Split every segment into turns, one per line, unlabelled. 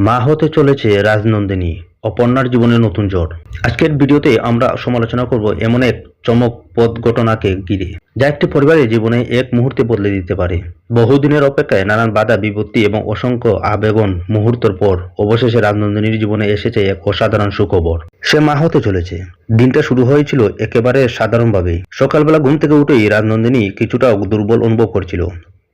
মা হতে চলেছে রাজনন্দিনী, অপর্ণার জীবনে নতুন ঝড়। আজকের ভিডিওতে আমরা সমালোচনা করব এমন এক চমকপ্রদ ঘটনাকে ঘিরে, যা একটি পরিবারের জীবনে এক মুহূর্তে বদলে দিতে পারে। বহুদিনের অপেক্ষায়, নানান বাধা বিপত্তি এবং অসংখ্য আবেগন মুহূর্তের পর অবশেষে রাজনন্দিনীর জীবনে এসেছে এক অসাধারণ সুখবর। সে মা হতে চলেছে। দিনটা শুরু হয়েছিল একেবারে সাধারণভাবেই। সকালবেলা ঘুম থেকে উঠেই রাজনন্দিনী কিছুটা দুর্বল অনুভব করছিল।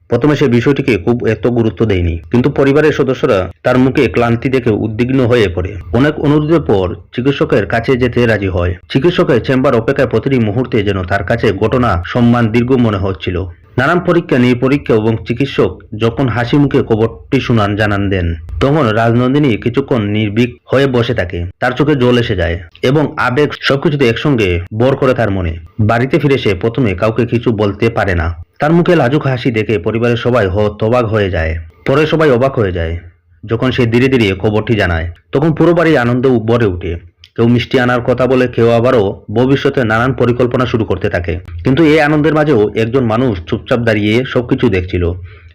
প্রথমে সে বিষয়টিকে খুব এত গুরুত্ব দেয়নি, কিন্তু পরিবারের সদস্যরা তার মুখে ক্লান্তি দেখে উদ্বিগ্ন হয়ে পড়ে। অনেক অনুরোধের পর চিকিৎসকের কাছে যেতে রাজি হয়। চিকিৎসকের চেম্বার অপেক্ষায় প্রতিটি মুহূর্তে যেন তার কাছে ঘটনা সম্মান দীর্ঘ মনে হচ্ছিল। নানান পরীক্ষা নিরীক্ষা এবং চিকিৎসক যখন হাসি মুখে খবরটি জানান দেন, তখন রাজনন্দিনী কিছুক্ষণ নির্ভীক হয়ে বসে থাকে। তার চোখে জল এসে যায় এবং আবেগ সবকিছুতে একসঙ্গে বর করে তার মনে। বাড়িতে ফিরে সে প্রথমে কাউকে কিছু বলতে পারে না। তার মুখে লাজুক হাসি দেখে পরিবারের সবাই হতবাক হয়ে যায়। পরে সবাই অবাক হয়ে যায় যখন সে ধীরে ধীরে খবরটি জানায়। তখন পুরো বাড়ি আনন্দে ভরে ওঠে। কেউ মিষ্টি আনার কথা বলে, কেউ আবারও ভবিষ্যতে নানান পরিকল্পনা শুরু করতে থাকে। কিন্তু এই আনন্দের মাঝেও একজন মানুষ চুপচাপ দাঁড়িয়ে সবকিছু দেখছিল।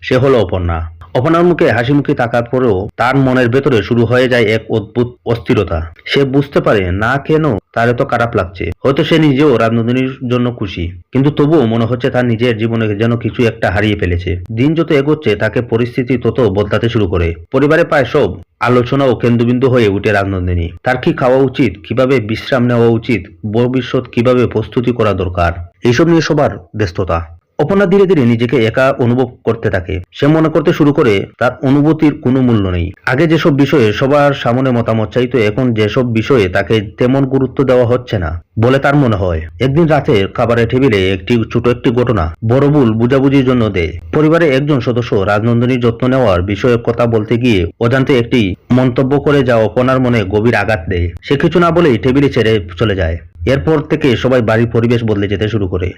সে হলো অপর্ণা। অপর্ণার মুখে হাসি মুখে তাকার পরেও তার মনের ভেতরে শুরু হয়ে যায় এক অদ্ভুত অস্থিরতা। সে বুঝতে পারে না কেন তার এত খারাপ লাগছে। হয়তো সে নিজেও রাজনন্দিনীর জন্য খুশি, কিন্তু তবুও মনে হচ্ছে তার নিজের জীবনে যেন কিছু একটা হারিয়ে ফেলেছে। দিন যত এগোচ্ছে তাকে পরিস্থিতি তত বদলাতে শুরু করে। পরিবারে প্রায় সব আলোচনা ও কেন্দ্রবিন্দু হয়ে উঠে রাজনন্দিনী। তার কি খাওয়া উচিত, কিভাবে বিশ্রাম নেওয়া উচিত, ভবিষ্যৎ কিভাবে প্রস্তুতি করা দরকার, এইসব নিয়ে সবার ব্যস্ততা। অপর্ণা ধীরে ধীরে নিজেকে একা অনুভব করতে থাকে। সে মনে করতে শুরু করে তার অনুভূতির কোনো মূল্য নেই। আগে যেসব বিষয়ে সবার সামনে মতামত চাইতো, এখন যেসব বিষয়ে তাকে তেমন গুরুত্ব দেওয়া হচ্ছে না বলে তার মনে হয়। একদিন রাতে খাবারের টেবিলে ছোট একটি ঘটনা বড় ভুল বুঝাবুঝির জন্য দেয়। পরিবারে একজন সদস্য রাজনন্দিনীর যত্ন নেওয়ার বিষয়ে কথা বলতে গিয়ে অজান্তে একটি মন্তব্য করে যা অপর্ণার মনে গভীর আঘাত দেয়। সে কিছু না বলেই টেবিলে ছেড়ে চলে যায়। এরপর থেকে সবাই বাড়ির পরিবেশ বদলে যেতে শুরু করে।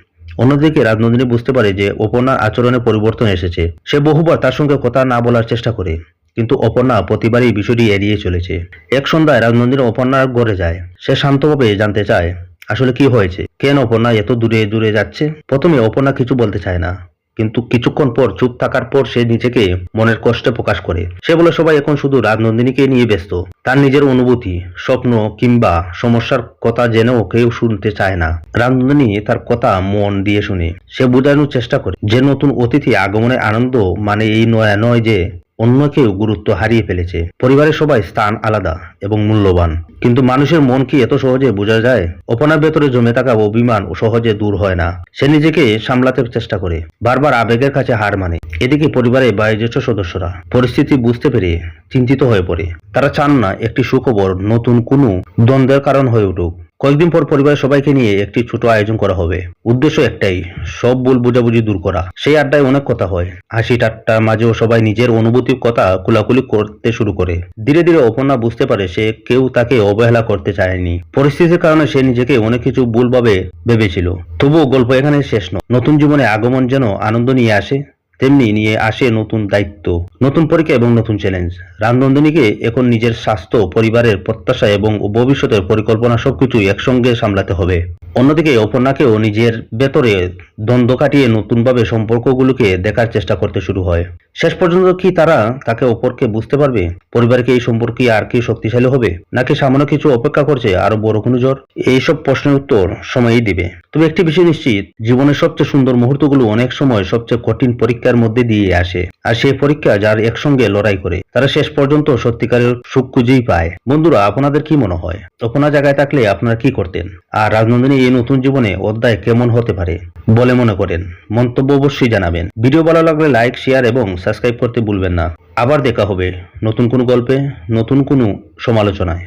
অন্যদিকে রাজনন্দিনী বুঝতে পারে যে অপর্ণার আচরণে পরিবর্তন এসেছে। সে বহুবার তার সঙ্গে কথা না বলার চেষ্টা করে, কিন্তু অপর্ণা প্রতিবারই বিষয়টি এড়িয়ে চলেছে। এক সন্ধ্যায় রাজনন্দিনী অপর্ণার ঘরে যায়। সে শান্তভাবে জানতে চায় আসলে কি হয়েছে, কেন অপর্ণা এত দূরে দূরে যাচ্ছে। প্রথমে অপর্ণা কিছু বলতে চায় না, কিন্তু কিছুক্ষণ পর চুপ থাকার পর সে নিজেকে মনের কষ্টে প্রকাশ করে। সে বলে সবাই এখন শুধু রাজনন্দিনীকে নিয়ে ব্যস্ত। তার নিজের অনুভূতি, স্বপ্ন কিংবা সমস্যার কথা জেনেও কেউ শুনতে চায় না। রাজনন্দিনী তার কথা মন দিয়ে শুনে। সে বোঝানোর চেষ্টা করে যে নতুন অতিথি আগমনের আনন্দ মানে এই নয় যে অন্য কেউ গুরুত্ব হারিয়ে ফেলেছে। পরিবারের সবাই স্থান আলাদা এবং মূল্যবান, কিন্তু মানুষের মন কি এত সহজে বোঝা যায়? অপর্ণার ভেতরে জমে থাকা অভিমান সহজে দূর হয় না। সে নিজেকে সামলাতে চেষ্টা করে, বারবার আবেগের কাছে হার মানে। এদিকে পরিবারের বয়োজ্যেষ্ঠ সদস্যরা পরিস্থিতি বুঝতে পেরে চিন্তিত হয়ে পড়ে। তারা চান না একটি সুখবর নতুন কোনো দ্বন্দ্বের কারণ হয়ে উঠুক। কয়েকদিন পর পরিবারের সবাইকে নিয়ে একটি ছোট আয়োজন করা হবে। উদ্দেশ্য একটাই, সব ভুল বুঝাবুঝি দূর করা। সেই আড্ডায় অনেক কথা হয়, হাসি ঠাট্টার মাঝেও সবাই নিজের অনুভূতির কথা খোলাখুলি করতে শুরু করে। ধীরে ধীরে অপর্ণা বুঝতে পারে সে কেউ তাকে অবহেলা করতে চায়নি। পরিস্থিতির কারণে সে নিজেকে অনেক কিছু ভুলভাবে ভেবেছিল। তবুও গল্প এখানে শেষ নয়। নতুন জীবনে আগমন যেন আনন্দ নিয়ে আসে, তেমনি নিয়ে আসে নতুন দায়িত্ব, নতুন পরীক্ষা এবং নতুন চ্যালেঞ্জ। রাজনন্দিনীকে এখন নিজের স্বাস্থ্য, পরিবারের প্রত্যাশা এবং ভবিষ্যতের পরিকল্পনা সবকিছুই একসঙ্গে সামলাতে হবে। অন্যদিকে অপর্ণাকেও নিজের ভেতরে দ্বন্দ্ব কাটিয়ে নতুনভাবে সম্পর্কগুলোকে দেখার চেষ্টা করতে শুরু হয়। শেষ পর্যন্ত কি তারা তাকে অপরকে বুঝতে পারবে? পরিবারকে এই সম্পর্কে আর কি শক্তিশালী হবে, নাকি সামান্য কিছু অপেক্ষা করছে আরো বড় কোনো ঝড়? এইসব প্রশ্নের উত্তর সময়ই দিবে। তবে একটি বিষয় নিশ্চিত, জীবনের সবচেয়ে সুন্দর মুহূর্তগুলো অনেক সময় সবচেয়ে কঠিন পরীক্ষার মধ্যে দিয়ে আসে। আর সেই পরীক্ষা যার একসঙ্গে লড়াই করে, তারা শেষ পর্যন্ত সত্যিকারের সুখ খুঁজেই পায়। বন্ধুরা, আপনাদের কি মনে হয়? আপনার জায়গায় থাকলে আপনারা কি করতেন? আর রাজনন্দিনী এই নতুন জীবনে অধ্যায় কেমন হতে পারে বলে মনে করেন? মন্তব্য অবশ্যই জানাবেন। ভিডিও ভালো লাগলে লাইক, শেয়ার এবং সাবস্ক্রাইব করতে ভুলবেন না। আবার দেখা হবে নতুন কোনো গল্পে, নতুন কোনো সমালোচনায়।